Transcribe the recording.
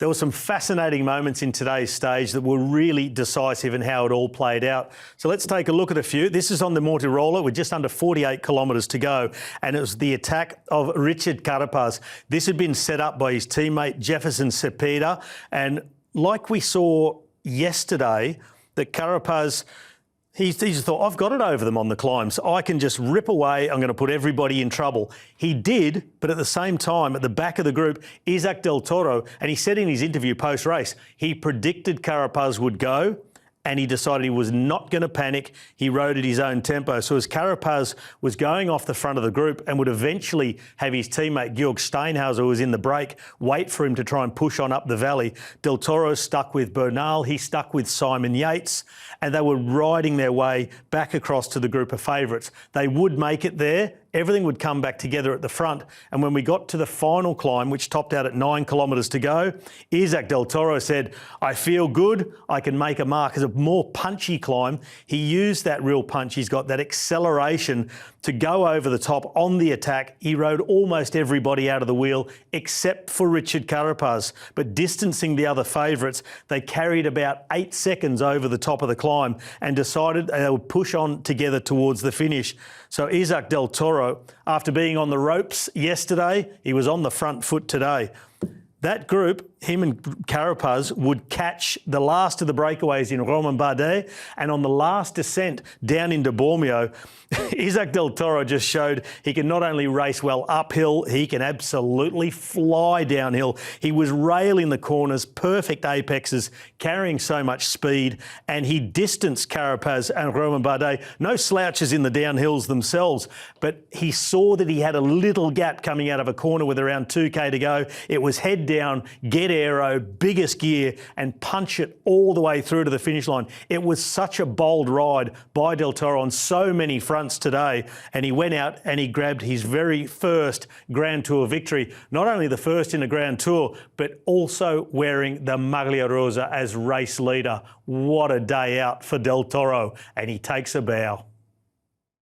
There were some fascinating moments in today's stage that were really decisive in how it all played out. So let's take a look at a few. This is on the Mortirola with just under 48 kilometres to go, and it was the attack of Richard Carapaz. This had been set up by his teammate Jefferson Cepeda, and like we saw yesterday, that Carapaz, he just thought, I've got it over them on the climbs. I can just rip away. I'm going to put everybody in trouble. He did, but at the same time, at the back of the group, Isaac Del Toro, and he said in his interview post-race, he predicted Carapaz would go, and he decided he was not going to panic. He rode at his own tempo. So as Carapaz was going off the front of the group and would eventually have his teammate Georg Steinhauser, who was in the break, wait for him to try and push on up the valley, Del Toro stuck with Bernal, he stuck with Simon Yates, and they were riding their way back across to the group of favourites. They would make it there. Everything would come back together at the front. And when we got to the final climb, which topped out at 9 kilometres to go, Isaac Del Toro said, I feel good, I can make a mark. It's a more punchy climb. He used that real punch. He's got that acceleration to go over the top on the attack. He rode almost everybody out of the wheel except for Richard Carapaz. But distancing the other favourites, they carried about 8 seconds over the top of the climb and decided they would push on together towards the finish. So Isaac Del Toro, after being on the ropes yesterday, he was on the front foot today. That group, him and Carapaz, would catch the last of the breakaways in Romain Bardet, and on the last descent down into Bormio, Isaac Del Toro just showed he can not only race well uphill, he can absolutely fly downhill. He was railing the corners, perfect apexes, carrying so much speed, and he distanced Carapaz and Romain Bardet. No slouches in the downhills themselves, but he saw that he had a little gap coming out of a corner with around 2K to go. It was head down, get aero, biggest gear, and punch it all the way through to the finish line. It was such a bold ride by Del Toro on so many fronts today, and he went out and he grabbed his very first Grand Tour victory. Not only the first in a Grand Tour, but also wearing the Maglia Rosa as race leader. What a day out for Del Toro, and he takes a bow.